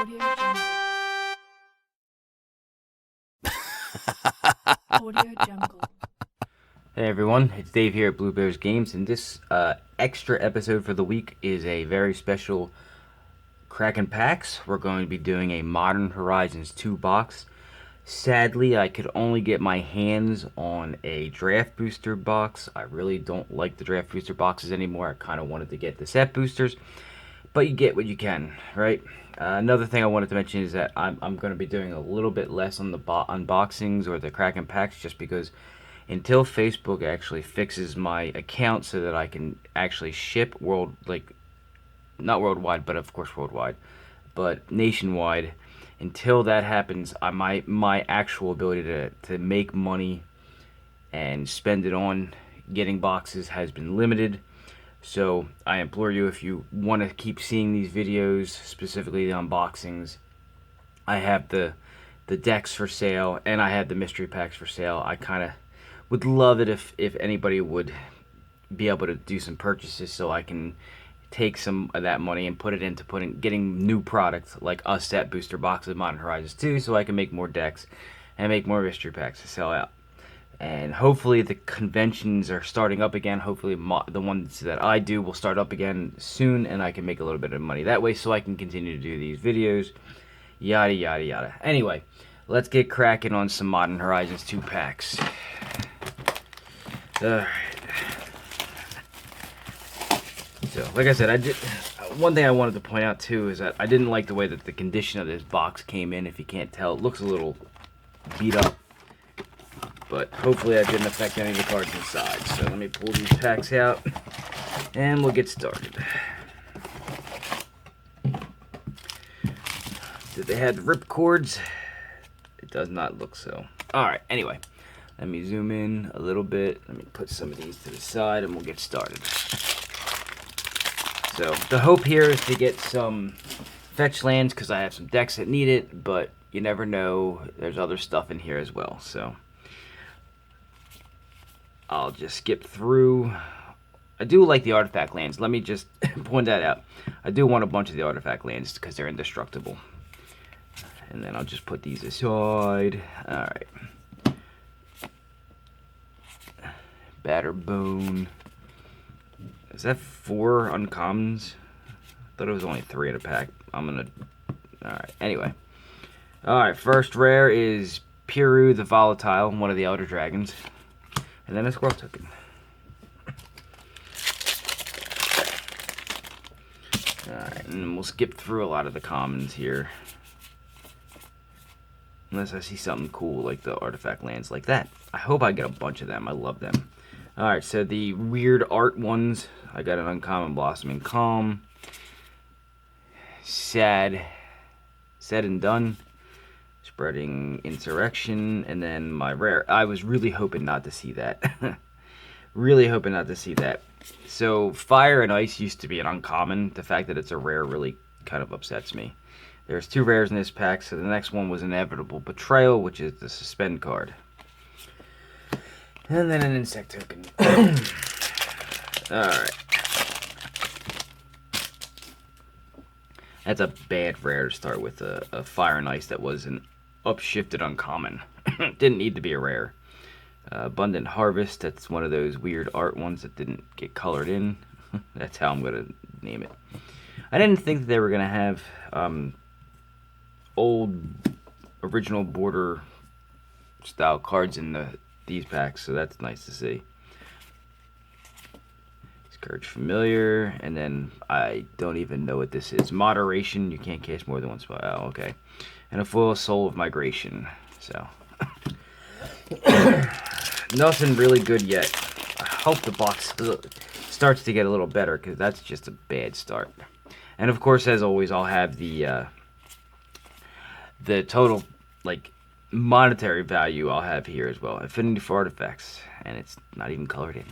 Audio Jungle. Audio Jungle. Hey everyone, it's Dave here at bluebearsgames, and this extra episode for the week is a very special Crackin Packs. We're going to be doing a Modern Horizons 2 box. Sadly, I could only get my hands on a draft booster box. I really don't like the draft booster boxes anymore. I kind of wanted to get the set boosters, but you get what you can, right? Another thing I wanted to mention is that I'm going to be doing a little bit less on the unboxings or the Crackin Packs, just because until Facebook actually fixes my account so that I can actually ship not worldwide, but of course worldwide, but nationwide. Until that happens, my actual ability to make money and spend it on getting boxes has been limited. So I implore you, if you want to keep seeing these videos, specifically the unboxings, I have the decks for sale and I have the mystery packs for sale. I kind of would love it if anybody would be able to do some purchases so I can take some of that money and put it into getting new products like a set booster box of Modern Horizons 2, so I can make more decks and make more mystery packs to sell out. And hopefully the conventions are starting up again. Hopefully the ones that I do will start up again soon, and I can make a little bit of money that way so I can continue to do these videos. Yada yada yada. Anyway, let's get cracking on some Modern Horizons 2 packs. Alright. So, like I said, one thing I wanted to point out too is that I didn't like the way that the condition of this box came in. If you can't tell, it looks a little beat up, but hopefully that didn't affect any of the cards inside. So let me pull these packs out and we'll get started. Did they have rip cords? It does not look so. Alright, anyway, let me zoom in a little bit. Let me put some of these to the side and we'll get started. So the hope here is to get some fetch lands because I have some decks that need it, but you never know. There's other stuff in here as well. So I'll just skip through. I do like the artifact lands. Let me just point that out. I do want a bunch of the artifact lands because they're indestructible. And then I'll just put these aside. Alright. Batterbone. Is that 4 uncommons? I thought it was only 3 in a pack. Alright, anyway. Alright, first rare is Piru the Volatile, one of the Elder Dragons. And then a Squirrel Token. Alright, and we'll skip through a lot of the commons here. Unless I see something cool like the artifact lands like that. I hope I get a bunch of them. I love them. Alright, so the weird art ones. I got an uncommon Blossoming Calm. Sad and Done. Spreading Insurrection. And then my rare. I was really hoping not to see that. Really hoping not to see that. So Fire and Ice used to be an uncommon. The fact that it's a rare really kind of upsets me. There's 2 rares in this pack, so the next one was Inevitable Betrayal, which is the Suspend card. And then an Insect Token. Alright. That's a bad rare to start with, a Fire and Ice that was an upshifted uncommon. Didn't need to be a rare. Abundant Harvest, that's one of those weird art ones that didn't get colored in. That's how I'm going to name it. I didn't think that they were going to have old original border style cards in these packs, so that's nice to see. Scourge Familiar, and then I don't even know what this is. Moderation, you can't cast more than one spell. Oh, okay. And a full Soul of Migration. So nothing really good yet. I hope the box starts to get a little better because that's just a bad start. And of course, as always, I'll have the total monetary value I'll have here as well. Affinity for artifacts, and it's not even colored in.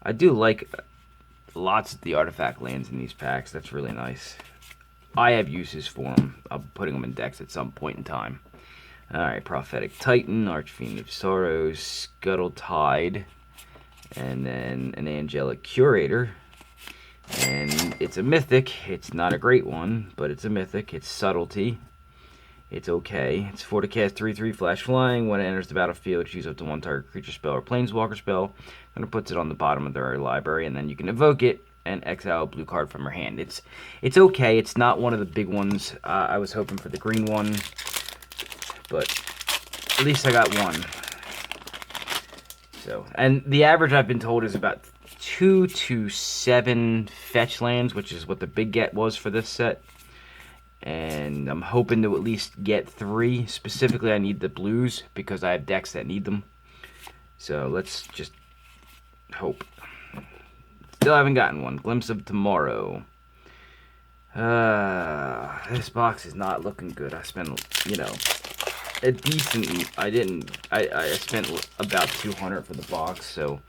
I do like lots of the artifact lands in these packs. That's really nice. I have uses for them. I'll be putting them in decks at some point in time. Alright, Prophetic Titan, Archfiend of Sorrows, Scuttle Tide, and then an Angelic Curator. And it's a mythic. It's not a great one, but it's a mythic. It's subtlety. It's okay. It's 4 to cast 3/3 flash flying. When it enters the battlefield, choose up to one target creature spell or planeswalker spell. And it puts it on the bottom of their library, and then you can evoke it and exile a blue card from your hand. It's okay. It's not one of the big ones. I was hoping for the green one, but at least I got one. So, and the average I've been told is about 2 to 7 fetchlands, which is what the big get was for this set. And I'm hoping to at least get 3. Specifically, I need the blues because I have decks that need them. So let's just hope. Still haven't gotten one. Glimpse of Tomorrow. This box is not looking good. I spent, you know, a decent. I spent about 200 for the box, so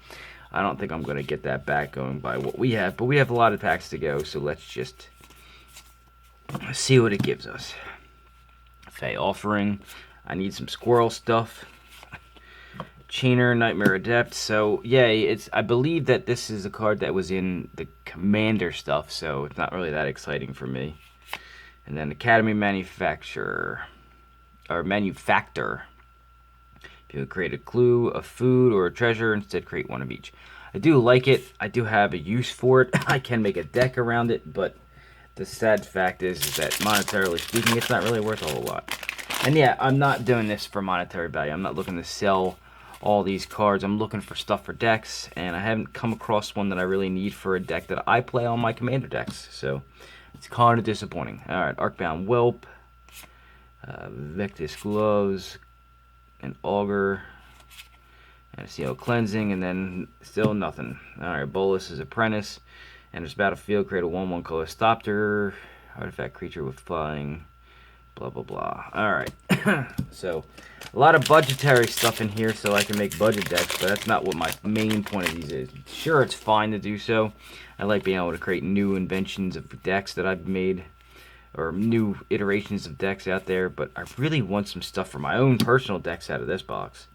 I don't think I'm gonna get that back going by what we have. But we have a lot of packs to go, so let's just see what it gives us. Fey Offering. I need some squirrel stuff. Chainer, Nightmare Adept. So yeah, I believe that this is a card that was in the Commander stuff, so it's not really that exciting for me. And then Academy Manufacturer. Or Manufactor. If you create a clue, a food, or a treasure, instead create one of each. I do like it. I do have a use for it. I can make a deck around it, but the sad fact is that monetarily speaking, it's not really worth a whole lot. And yeah, I'm not doing this for monetary value. I'm not looking to sell all these cards. I'm looking for stuff for decks, and I haven't come across one that I really need for a deck that I play on my Commander decks. So it's kind of disappointing. All right, Arcbound Whelp, Vectis Gloves, an Augur, and a Seal Cleansing, and then still nothing. All right, Bolus's Apprentice. Enters battlefield, create a 1/1 color Stopter, artifact creature with flying, blah blah blah. Alright, so a lot of budgetary stuff in here so I can make budget decks, but that's not what my main point of these is. Sure, it's fine to do so. I like being able to create new inventions of decks that I've made, or new iterations of decks out there, but I really want some stuff for my own personal decks out of this box.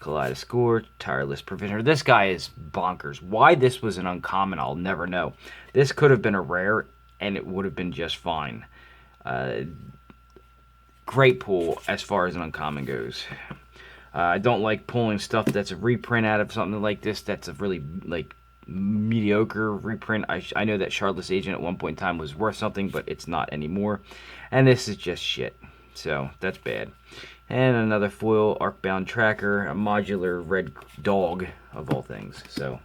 Kaleidoscore, Tireless Provisioner. This guy is bonkers. Why this was an uncommon, I'll never know. This could have been a rare, and it would have been just fine. Great pull as far as an uncommon goes. I don't like pulling stuff that's a reprint out of something like this that's a really, like, mediocre reprint. I know that Shardless Agent at one point in time was worth something, but it's not anymore. And this is just shit. So, that's bad. And another foil Arcbound Tracker, a modular red dog of all things. So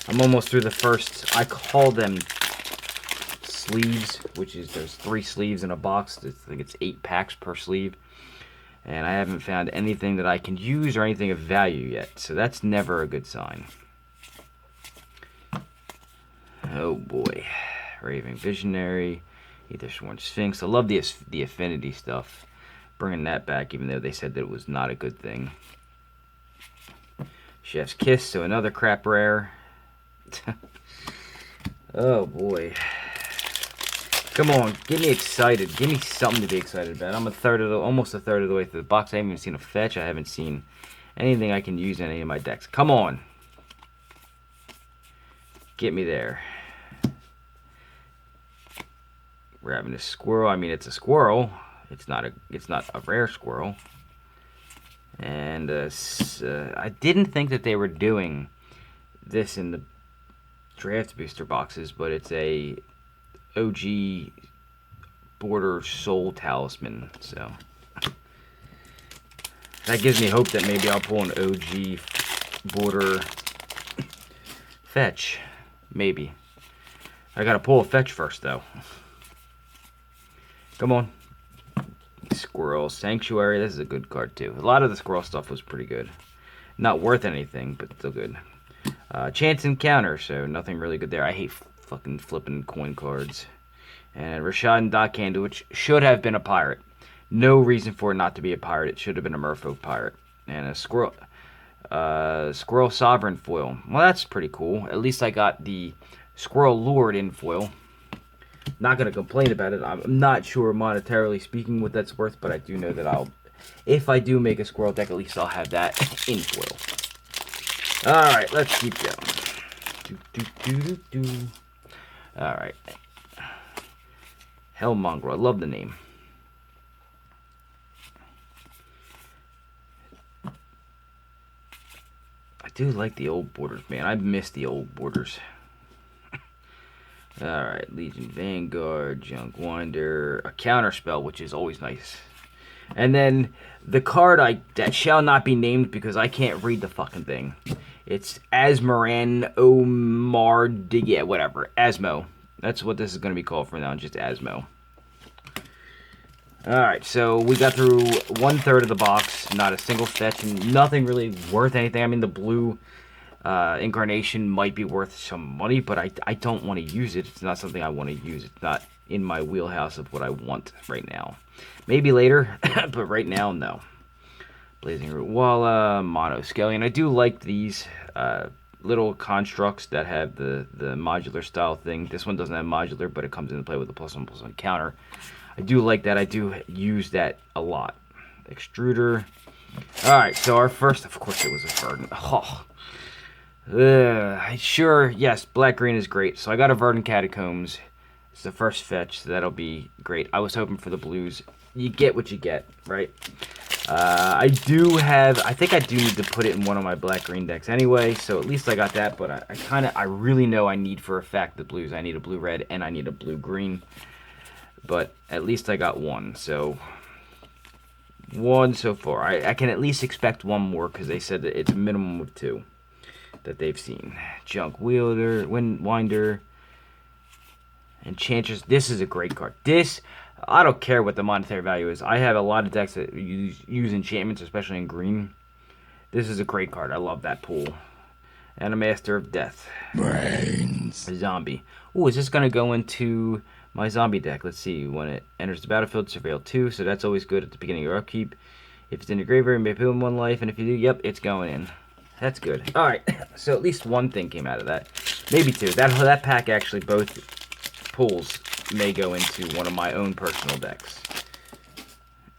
I'm almost through the first, I call them sleeves, which is there's 3 sleeves in a box. I think it's 8 packs per sleeve. And I haven't found anything that I can use or anything of value yet. So that's never a good sign. Oh boy. Raving Visionary, Aethersworn Sphinx. I love the affinity stuff. Bringing that back, even though they said that it was not a good thing. Chef's Kiss, so another crap rare. Oh boy. Come on, get me excited. Give me something to be excited about. I'm almost a third of the way through the box. I haven't even seen a fetch. I haven't seen anything I can use in any of my decks. Come on. Get me there. Ravenous Squirrel. I mean, it's a squirrel. It's not a rare squirrel. And I didn't think that they were doing this in the draft booster boxes, but it's a OG Border Soul Talisman. So that gives me hope that maybe I'll pull an OG Border fetch. Maybe. I gotta pull a fetch first, though. Come on. Squirrel Sanctuary. This is a good card too. A lot of the squirrel stuff was pretty good. Not worth anything, but still good. Chance Encounter, so nothing really good there. I hate fucking flipping coin cards. And Rashad and Dockhand, which should have been a pirate. No reason for it not to be a pirate. It should have been a merfolk pirate. And a Squirrel Sovereign foil. Well, that's pretty cool. At least I got the Squirrel Lord in foil. Not going to complain about it. I'm not sure monetarily speaking what that's worth, but I do know that if I do make a squirrel deck, at least I'll have that in foil. Alright, let's keep going. Alright. Hell Mongrel. I love the name. I do like the old borders, man. I miss the old borders. Alright, Legion Vanguard, Junk Winder, a counterspell, which is always nice. And then the card that shall not be named because I can't read the fucking thing. It's Asmoran Omar, yeah, whatever. Asmo. That's what this is going to be called from now on, just Asmo. Alright, so we got through 1/3 of the box. Not a single fetch, and nothing really worth anything. I mean, the blue incarnation might be worth some money, but I don't want to use it. It's not something I want to use. It's not in my wheelhouse of what I want right now. Maybe later, but right now, no. Blazing Root Walla, Monoscallion. I do like these little constructs that have the modular style thing. This one doesn't have modular, but it comes into play with a +1/+1 counter. I do like that. I do use that a lot. Extruder. Alright, so our first, of course it was a Verdant. Oh. Sure, yes, black-green is great. So I got a Verdant Catacombs. It's the first fetch, so that'll be great. I was hoping for the blues. You get what you get, right? I think I do need to put it in one of my black-green decks anyway, so at least I got that, but I really know I need for a fact the blues. I need a blue-red, and I need a blue-green. But at least I got one, so one so far. I can at least expect one more because they said that it's a minimum of 2 that they've seen. Junk Winder, Enchantress. This is a great card. I don't care what the monetary value is. I have a lot of decks that use enchantments, especially in green. This is a great card. I love that pool. And a Master of Death. Brains. A zombie. Oh, is this going to go into my zombie deck? Let's see. When it enters the battlefield, surveil 2, so that's always good at the beginning of your upkeep. If it's in your graveyard, you may put in 1 life, and if you do, yep, it's going in. That's good. Alright, so at least one thing came out of that. Maybe 2. That pack actually, both pools may go into one of my own personal decks.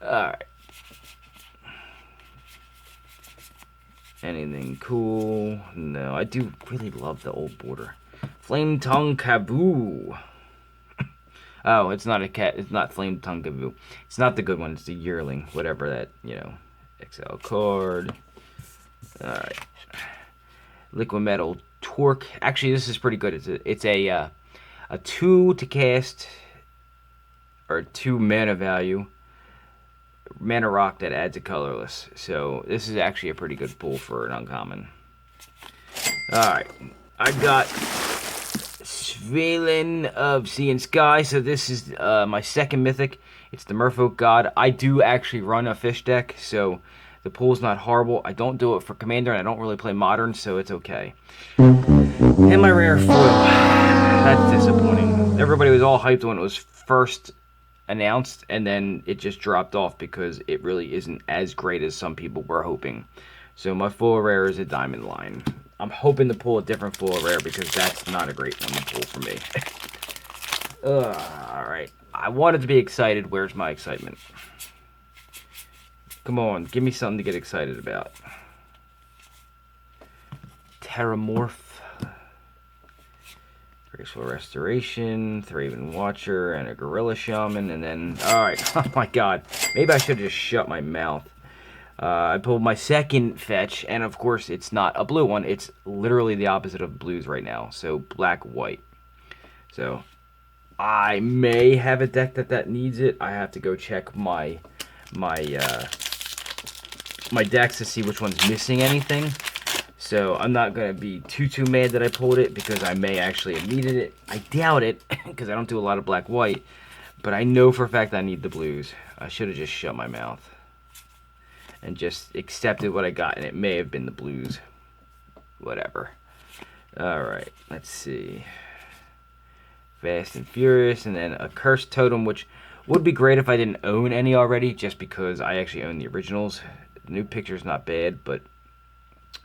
Alright. Anything cool? No, I do really love the old border. Flame Tongue Kaboo. Oh, it's not a cat. It's not Flame Tongue Kaboo. It's not the good one. It's the yearling. Whatever that, XL card. Alright. Liquid Metal Torque. Actually, this is pretty good. It's a 2 to cast, or 2 mana value. Mana rock that adds a colorless. So this is actually a pretty good pull for an uncommon. Alright. I got Svelin of Sea and Sky. So this is my second mythic. It's the Merfolk God. I do actually run a fish deck, so the pool's not horrible. I don't do it for Commander, and I don't really play Modern, so it's okay. And my rare foil. That's disappointing. Everybody was all hyped when it was first announced, and then it just dropped off because it really isn't as great as some people were hoping. So my full rare is a Diamond Line. I'm hoping to pull a different full rare because that's not a great one to pull for me. Alright. I wanted to be excited. Where's my excitement? Come on, give me something to get excited about. Terramorph. Graceful Restoration, Thraven Watcher, and a Gorilla Shaman, and then... Alright, oh my god. Maybe I should have just shut my mouth. I pulled my second fetch, and of course it's not a blue one. It's literally the opposite of blues right now. So, black-white. So, I may have a deck that needs it. I have to go check my decks to see which one's missing anything. So I'm not going to be too mad that I pulled it because I may actually have needed it. I doubt it because I don't do a lot of black-white. But I know for a fact I need the blues. I should have just shut my mouth and just accepted what I got, and it may have been the blues. Whatever. Alright, let's see. Fast and Furious, and then a Cursed Totem, which would be great if I didn't own any already, just because I actually own the originals. The new picture's not bad, but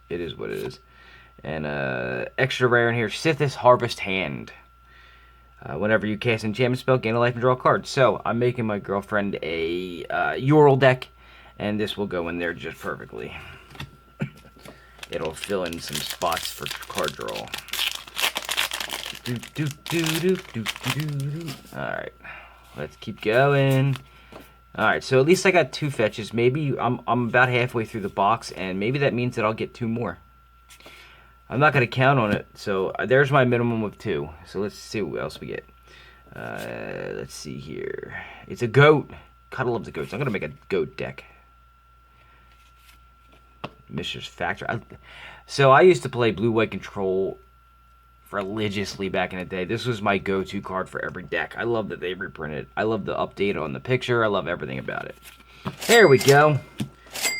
it is what it is. And extra rare in here, Sithis Harvest Hand. Whenever you cast an enchantment spell, gain a life and draw a card. So I'm making my girlfriend a Ural deck, and this will go in there just perfectly. It'll fill in some spots for card draw. Alright. Let's keep going. Alright, so at least I got 2 fetches. Maybe I'm about halfway through the box, and maybe that means that I'll get 2 more. I'm not going to count on it, so there's my minimum of 2. So let's see what else we get. Let's see here. It's a goat. Cuddle loves the goats. I'm going to make a goat deck. Mishra's Factory. So I used to play Blue-White Control religiously back in the day. This was my go-to card for every deck. I love that they reprinted it. I love the update on the picture. I love everything about it. There we go.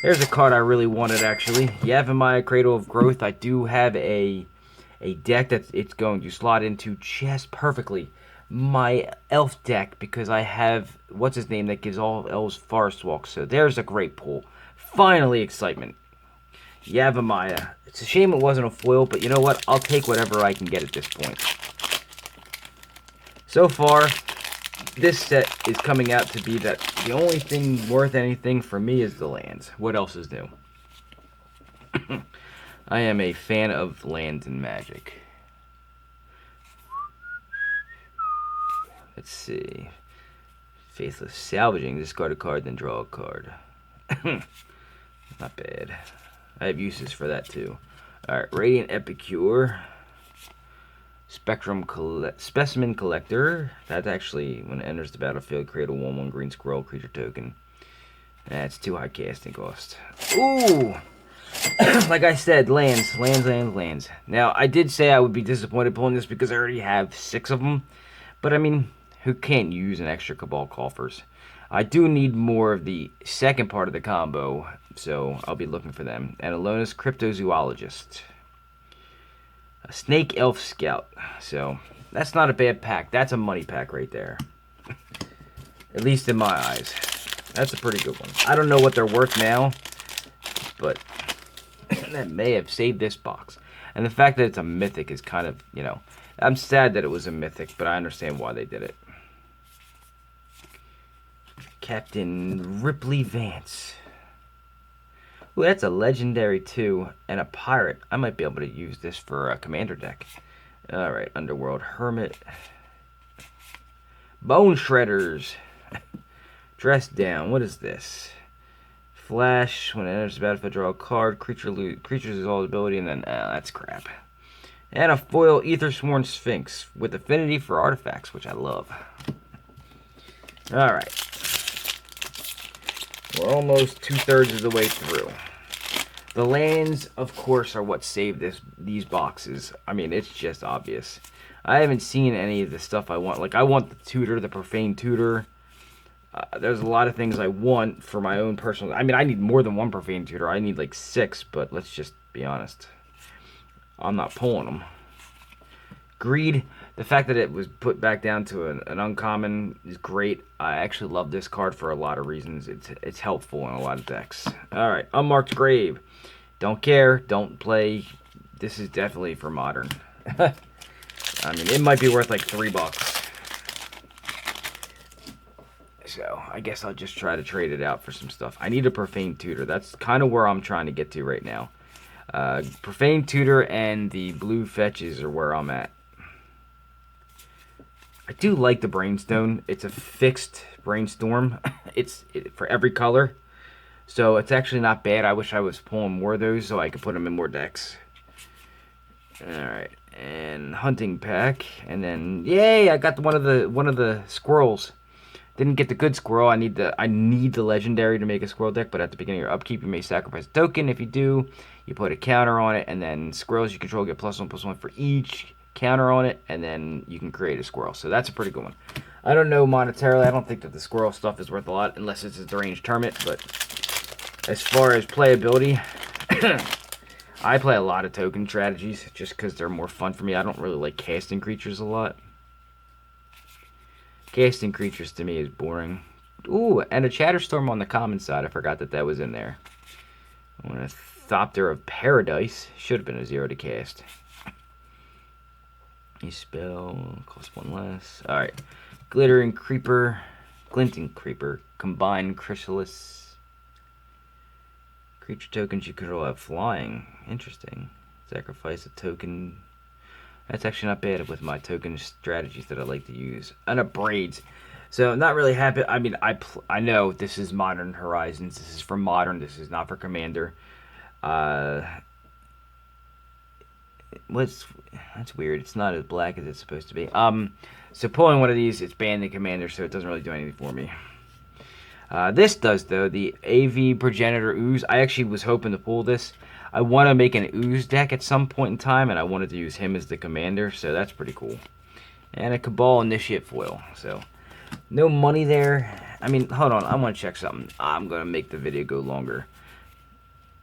There's a card I really wanted, actually. Yavimaya, Cradle of Growth. I do have a deck that it's going to slot into just perfectly my elf deck, because I have, what's his name, that gives all elves Forest Walk. So there's a great pull. Finally, excitement. Yavimaya. It's a shame it wasn't a foil, but you know what? I'll take whatever I can get at this point. So far, this set is coming out to be that the only thing worth anything for me is the lands. What else is new? I am a fan of lands and Magic. Let's see. Faithless Salvaging. Discard a card, then draw a card. Not bad. I have uses for that too. Alright, Radiant Epicure. Specimen Collector. That actually, when it enters the battlefield, create a 1/1 green squirrel creature token. That's too high casting cost. Ooh! Like I said, lands. Now, I did say I would be disappointed pulling this because I already have 6 of them. But I mean, who can't use an extra Cabal Coffers? I do need more of the second part of the combo, so I'll be looking for them. And Alona's Cryptozoologist. A Snake Elf Scout. So, that's not a bad pack. That's a money pack right there. At least in my eyes. That's a pretty good one. I don't know what they're worth now, but that may have saved this box. And the fact that it's a mythic is kind of, you know, I'm sad that it was a mythic, but I understand why they did it. Captain Ripley Vance. Ooh, that's a legendary too, and a pirate. I might be able to use this for a commander deck. Alright, Underworld Hermit. Bone Shredders. Dress Down. What is this? Flash. When it enters the battlefield, draw a card. Creatures lose all ability, and then that's crap. And a foil Aethersworn Sphinx with affinity for artifacts, which I love. Alright. We're almost 2/3 of the way through. The lands, of course, are what saved these boxes. I mean, it's just obvious. I haven't seen any of the stuff I want. Like, I want the Tutor, the Profane Tutor. There's a lot of things I want for my own personal... I mean, I need more than 1 Profane Tutor. I need like 6, but let's just be honest. I'm not pulling them. Greed. The fact that it was put back down to an uncommon is great. I actually love this card for a lot of reasons. It's helpful in a lot of decks. Alright, Unmarked Grave. Don't care. Don't play. This is definitely for Modern. I mean, it might be worth like $3. So, I guess I'll just try to trade it out for some stuff. I need a Profane Tutor. That's kind of where I'm trying to get to right now. Profane Tutor and the blue fetches are where I'm at. I do like the Brainstone. It's a fixed Brainstorm. It's for every color. So it's actually not bad. I wish I was pulling more of those so I could put them in more decks. Alright. And Hunting Pack. And then, yay! I got one of the squirrels. Didn't get the good squirrel. I need the legendary to make a squirrel deck, but at the beginning of your upkeep, you may sacrifice a token. If you do, you put a counter on it, and then squirrels you control get +1/+1 for each counter on it, and then you can create a squirrel. So that's a pretty good one. I don't know monetarily. I don't think that the squirrel stuff is worth a lot unless it's a deranged hermit, but as far as playability, I play a lot of token strategies just because they're more fun for me. I don't really like casting creatures a lot. Casting creatures to me is boring. Ooh, and a Chatterstorm on the common side. I forgot that was in there. I want a Thopter of Paradise. Should have been a 0 to cast. You spell, cost 1 less. Alright. Glinting Creeper. Combined Chrysalis. Creature tokens you control have flying. Interesting. Sacrifice a token. That's actually not bad with my token strategies that I like to use. And a braids. So I'm not really happy. I mean, I know this is Modern Horizons. This is for Modern. This is not for Commander. That's weird. It's not as black as it's supposed to be. So pulling one of these, it's banned in Commander, so it doesn't really do anything for me. This does, though. The AV Progenitor Ooze. I actually was hoping to pull this. I want to make an Ooze deck at some point in time, and I wanted to use him as the commander, so that's pretty cool. And a Cabal Initiate foil, so no money there. I mean, hold on, I want to check something. I'm going to make the video go longer.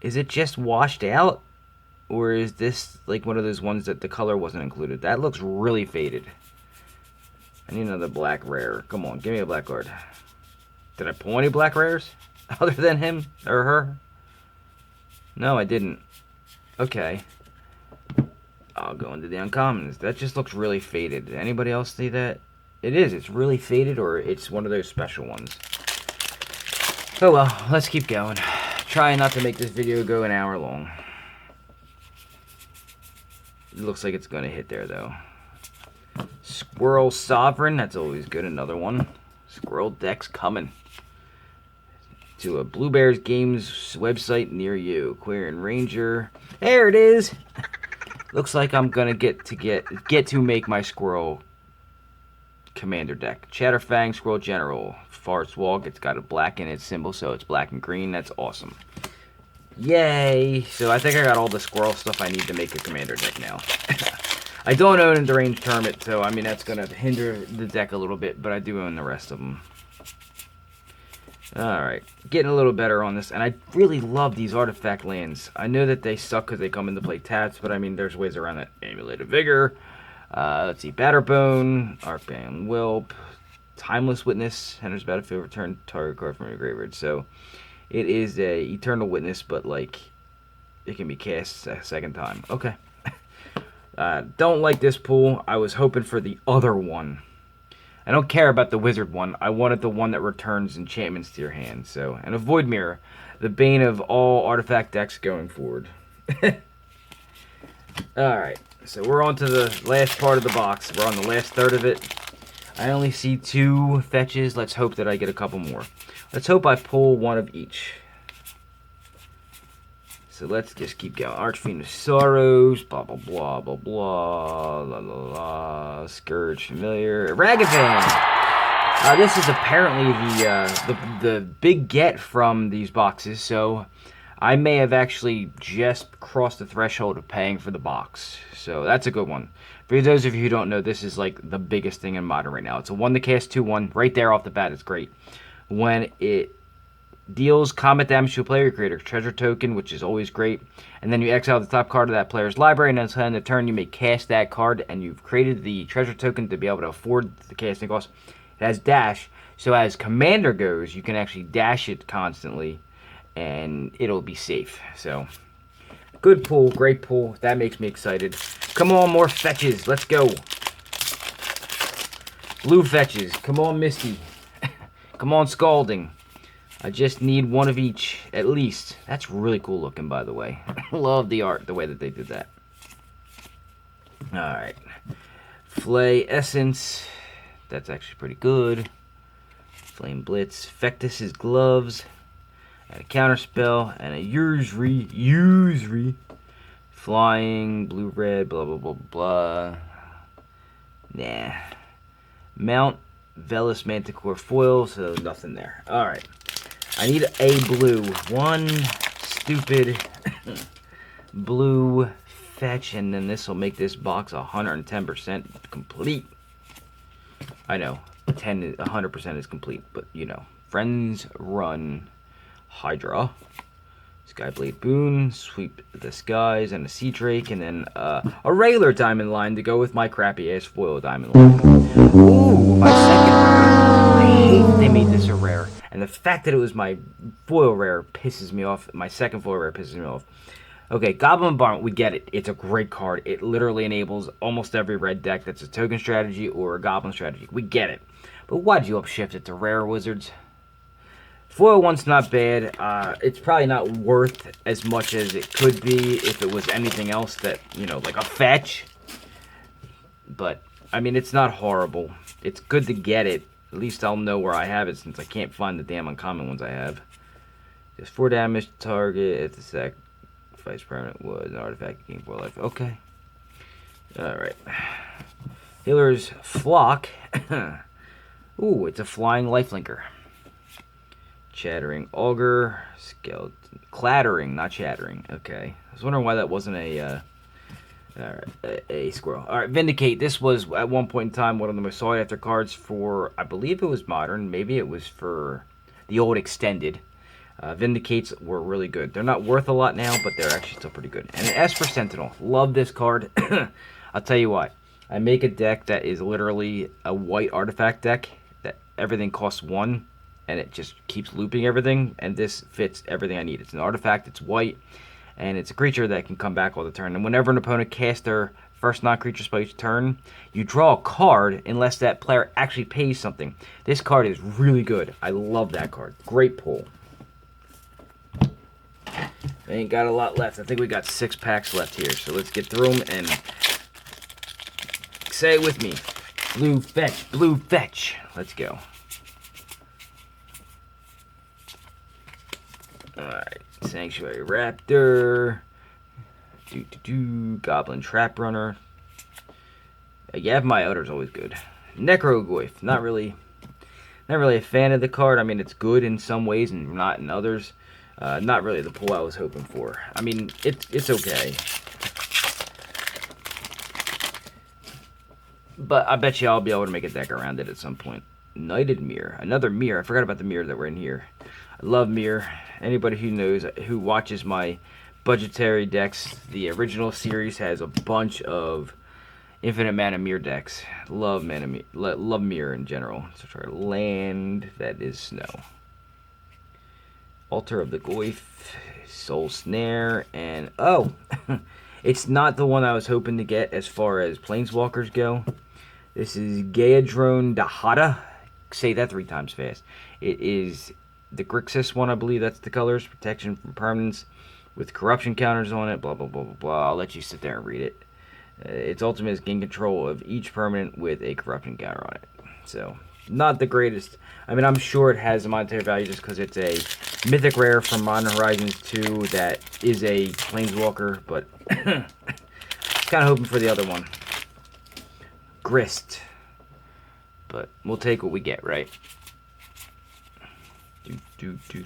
Is it just washed out? Or is this like one of those ones that the color wasn't included? That looks really faded. I need another black rare. Come on, give me a black card. Did I pull any black rares? Other than him or her? No, I didn't. Okay. I'll go into the uncommons. That just looks really faded. Did anybody else see that? It is. It's really faded, or it's one of those special ones. Oh well, let's keep going. Try not to make this video go an hour long. It looks like it's going to hit there, though. Squirrel Sovereign. That's always good. Another one. Squirrel deck's coming to a bluebearsgames website near you. Aquarian Ranger. There it is. Looks like I'm gonna get to make my squirrel commander deck. Chatterfang Squirrel General. Forest Walk. It's got a black in its symbol, so it's black and green. That's awesome. Yay! So I think I got all the squirrel stuff I need to make a commander deck now. I don't own a deranged hermit, so I mean that's gonna hinder the deck a little bit, but I do own the rest of them. Alright, getting a little better on this, and I really love these artifact lands. I know that they suck because they come into play taps, but I mean there's ways around that. Amulet of Vigor, let's see, Batterbone, Arcane Whelp, Timeless Witness, enters battlefield, return target card from your graveyard. So it is a Eternal Witness, but like it can be cast a second time. Okay. Don't like this pool. I was hoping for the other one. I don't care about the wizard one. I wanted the one that returns enchantments to your hand. So, and a Void Mirror, the bane of all artifact decks going forward. Alright, so we're on to the last part of the box. We're on the last third of it. I only see 2 fetches. Let's hope that I get a couple more. Let's hope I pull one of each. So let's just keep going. Archfiend of Sorrows, blah, blah, blah, blah, blah, la, la, la, Scourge Familiar, Ragavan! This is apparently the big get from these boxes, so I may have actually just crossed the threshold of paying for the box. So that's a good one. For those of you who don't know, this is like the biggest thing in Modern right now. It's a 1 to cast 2/1. Right there off the bat, it's great. When it deals combat damage to a player, you create a treasure token, which is always great. And then you exile the top card of that player's library, and at the end of the turn, you may cast that card, and you've created the treasure token to be able to afford the casting cost. It has dash, so as commander goes, you can actually dash it constantly, and it'll be safe. So, good pull, great pull. That makes me excited. Come on, more fetches. Let's go. Blue fetches. Come on, Misty. Come on, Scalding. I just need one of each, at least. That's really cool looking, by the way. Love the art, the way that they did that. Alright. Flay Essence. That's actually pretty good. Flame Blitz. Fectus's Gloves. And a Counterspell. And a Usury. Flying. Blue-red. Blah, blah, blah, blah. Nah. Mount Velis Manticore Foil. So nothing there. Alright. I need a blue. One stupid blue fetch, and then this will make this box 110% complete. I know, 100% is complete, but you know. Friends Run Hydra. Skyblade Boon, Sweep the Skies, and a Sea Drake, and then a regular diamond line to go with my crappy ass foil diamond line. Ooh, my second rare. I hate they made this a rare. And the fact that it was my foil rare pisses me off. My second foil rare pisses me off. Okay, Goblin Barn, we get it. It's a great card. It literally enables almost every red deck that's a token strategy or a goblin strategy. We get it. But why'd you upshift it to rare, Wizards? Foil one's not bad. It's probably not worth as much as it could be if it was anything else that, you know, like a fetch. But, I mean, it's not horrible. It's good to get it. At least I'll know where I have it since I can't find the damn uncommon ones I have. Just 4 damage to target if the sacrifice permanent was an artifact gain 4 life. Okay. Alright. Healer's Flock. Ooh, it's a flying lifelinker. Chattering Augur. Skeleton. Clattering, not chattering. Okay. I was wondering why that wasn't a squirrel. Alright, Vindicate. This was, at one point in time, one of the most sought after cards for, I believe it was Modern. Maybe it was for the old Extended. Vindicates were really good. They're not worth a lot now, but they're actually still pretty good. And an S for Sentinel. Love this card. I'll tell you what. I make a deck that is literally a white artifact deck that everything costs 1, and it just keeps looping everything, and this fits everything I need. It's an artifact, it's white, and it's a creature that can come back all the turn. And whenever an opponent casts their first non-creature spell each turn, you draw a card unless that player actually pays something. This card is really good. I love that card. Great pull. I ain't got a lot left. I think we got 6 packs left here. So let's get through them and say it with me. Blue fetch, blue fetch. Let's go. Alright. Sanctuary Raptor. Goblin Trap Runner. Yavimaya Udder's always good. Necrogoyf. Not really a fan of the card. I mean, it's good in some ways and not in others. Not really the pull I was hoping for. I mean, it's okay. But I bet you I'll be able to make a deck around it at some point. Knighted Mirror. Another mirror. I forgot about the mirror that were in here. I love mirror. Anybody who knows, who watches my budgetary decks, the original series has a bunch of infinite mana mirror decks. Love mirror in general. So try land that is snow. Altar of the Goyf, Soul Snare, and oh, it's not the one I was hoping to get as far as Planeswalkers go. This is Gaedrone Dahada. Say that 3 times fast. It is the Grixis one, I believe that's the colors. Protection from permanents with corruption counters on it, blah, blah, blah, blah, blah. I'll let you sit there and read it. Its ultimate is gain control of each permanent with a corruption counter on it. So, not the greatest. I mean, I'm sure it has a monetary value just because it's a mythic rare from Modern Horizons 2 that is a Planeswalker, but kind of hoping for the other one. Grist. But we'll take what we get, right?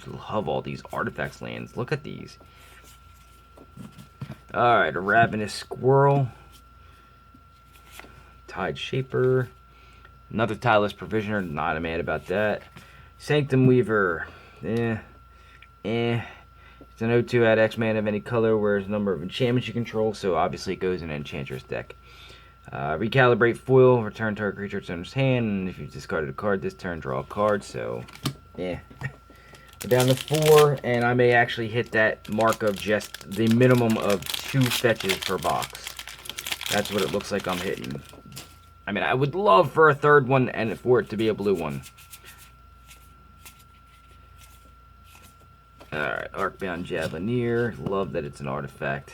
Love all these artifacts lands. Look at these. Alright, a Ravenous Squirrel. Tide Shaper. Another Tireless Provisioner. Not a mad about that. Sanctum Weaver. It's an O2 at X mana of any color, whereas the number of enchantments you control, so obviously it goes in an Enchantress deck. Recalibrate Foil. Return target creature to its owner's hand, and if you've discarded a card this turn, draw a card, so We're down to 4, and I may actually hit that mark of just the minimum of 2 fetches per box. That's what it looks like I'm hitting. I mean, I would love for a third one and for it to be a blue one. Alright, Arcbound Javelineer. Love that it's an artifact.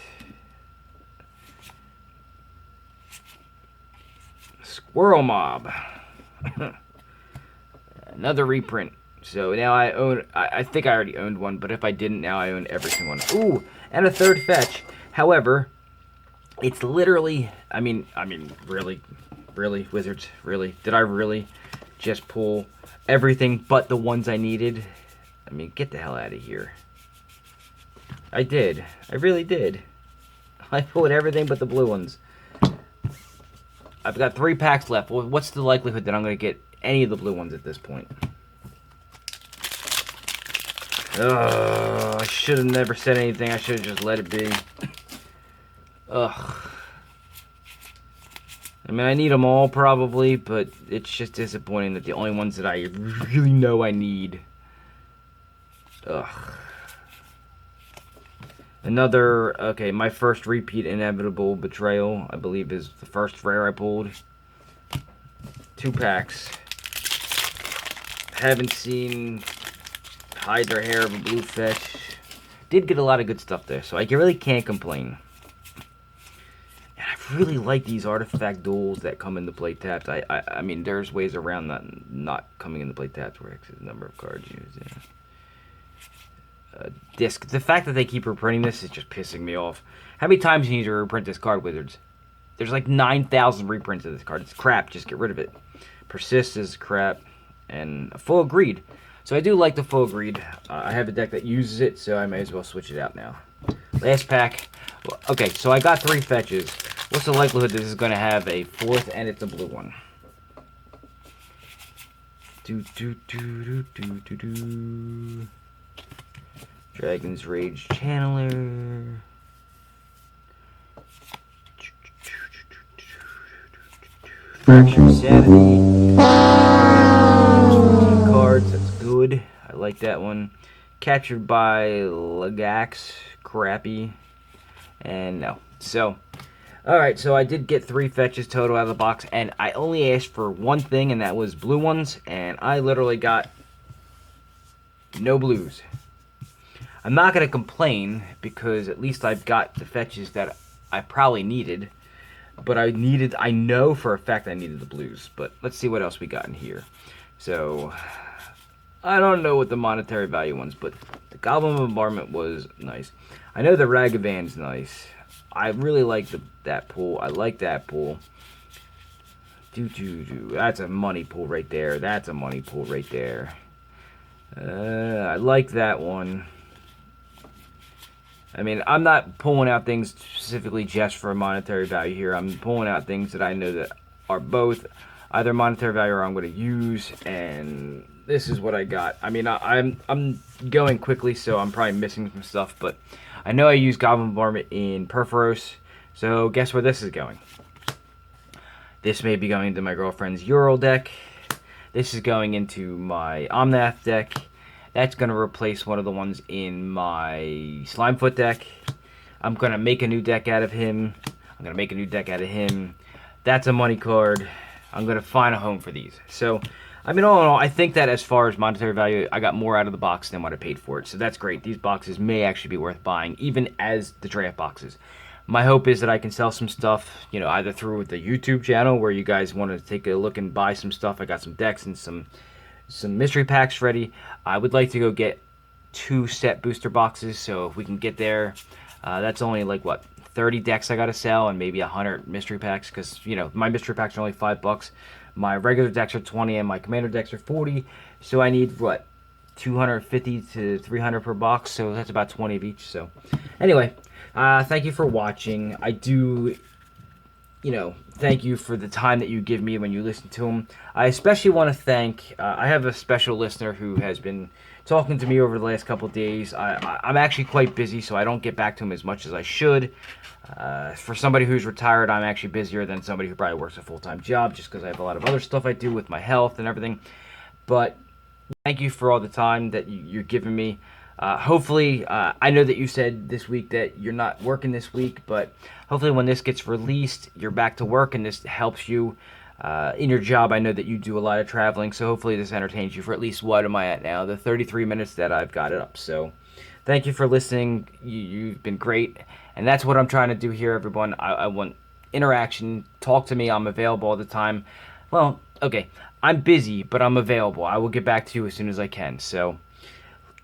Squirrel Mob. Another reprint. So now I own, I think I already owned one, but if I didn't, now I own every single one. Ooh, and a third fetch. However, it's literally, I mean, really, Wizards, really? Did I really just pull everything but the ones I needed? I mean, get the hell out of here. I did. I really did. I pulled everything but the blue ones. I've got 3 packs left. What's the likelihood that I'm going to get any of the blue ones at this point? I should have never said anything. I should have just let it be. Ugh. I mean, I need them all probably, but it's just disappointing that the only ones that I really know I need. Ugh. Another, okay, my first repeat Inevitable Betrayal, I believe is the first rare I pulled. 2 packs. Haven't seen Hide Their Hair of a Blue Fetch. Did get a lot of good stuff there, so I really can't complain. And I really like these artifact duels that come in the play taps. I mean, there's ways around that not coming in the play taps where it's the number of cards used. Yeah. Disc. The fact that they keep reprinting this is just pissing me off. How many times do you need to reprint this card, Wizards? There's like 9,000 reprints of this card. It's crap. Just get rid of it. Persist is crap. And full greed. So I do like the full greed. I have a deck that uses it, so I may as well switch it out now. Last pack. Okay, so I got 3 fetches. What's the likelihood this is going to have a 4th and it's a blue one? Dragon's Rage Channeler. Fractured Sanity. 15 cards, that's good. I like that one. Captured by Lagax. Crappy. And no. So, alright, so I did get 3 fetches total out of the box, and I only asked for one thing, and that was blue ones, and I literally got no blues. I'm not going to complain, because at least I've got the fetches that I probably needed. But I know for a fact I needed the blues. But let's see what else we got in here. So, I don't know what the monetary value ones, but the Goblin Bombardment was nice. I know the Ragavan's nice. I really like that pool. I like that pool. That's a money pool right there. That's a money pool right there. I like that one. I mean, I'm not pulling out things specifically just for monetary value here. I'm pulling out things that I know that are both either monetary value or I'm going to use, and this is what I got. I mean, I'm going quickly, so I'm probably missing some stuff, but I know I used Goblin Bombardment in Perforos, so guess where this is going? This may be going into my girlfriend's Ural deck. This is going into my Omnath deck. That's going to replace one of the ones in my Slimefoot deck. I'm going to make a new deck out of him. I'm going to make a new deck out of him. That's a money card. I'm going to find a home for these. So, I mean, all in all, I think that as far as monetary value, I got more out of the box than what I paid for it. So that's great. These boxes may actually be worth buying, even as the draft boxes. My hope is that I can sell some stuff, you know, either through the YouTube channel where you guys want to take a look and buy some stuff. I got some decks and some mystery packs ready. I would like to go get 2 set booster boxes, so if we can get there, that's only like what, 30 decks I gotta sell and maybe 100 mystery packs, because you know my mystery packs are only $5. My regular decks are 20 and my commander decks are 40, so I need what, 250 to 300 per box, so that's about 20 of each. So anyway, thank you for watching. I do, you know, thank you for the time that you give me when you listen to them. I especially want to thank, I have a special listener who has been talking to me over the last couple of days. I'm actually quite busy, so I don't get back to him as much as I should. For somebody who's retired, I'm actually busier than somebody who probably works a full-time job, just because I have a lot of other stuff I do with my health and everything. But thank you for all the time that you're giving me. Hopefully, I know that you said this week that you're not working this week, but hopefully when this gets released, you're back to work and this helps you in your job. I know that you do a lot of traveling, so hopefully this entertains you for at least, what am I at now? The 33 minutes that I've got it up. So thank you for listening. You've been great, and that's what I'm trying to do here, everyone. I want interaction. Talk to me. I'm available all the time. Well, okay, I'm busy, but I'm available. I will get back to you as soon as I can. So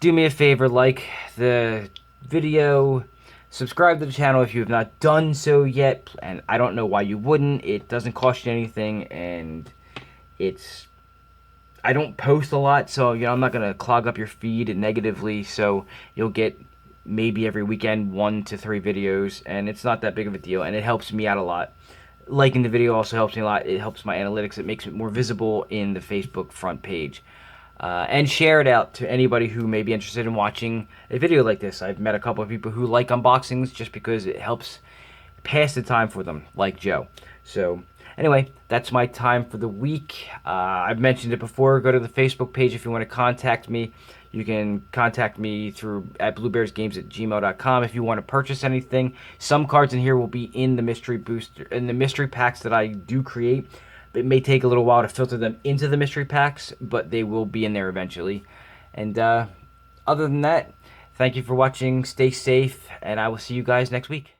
do me a favor, like the video, subscribe to the channel if you have not done so yet, and I don't know why you wouldn't. It doesn't cost you anything, and I don't post a lot, so you know I'm not going to clog up your feed negatively, so you'll get maybe every weekend 1 to 3 videos, and it's not that big of a deal, and it helps me out a lot. Liking the video also helps me a lot. It helps my analytics. It makes it more visible in the Facebook front page. And share it out to anybody who may be interested in watching a video like this. I've met a couple of people who like unboxings just because it helps pass the time for them, like Joe. So anyway, that's my time for the week. I've mentioned it before. Go to the Facebook page if you want to contact me. You can contact me at bluebearsgames@gmail.com if you want to purchase anything. Some cards in here will be in the mystery packs that I do create. It may take a little while to filter them into the mystery packs, but they will be in there eventually. And other than that, thank you for watching. Stay safe, and I will see you guys next week.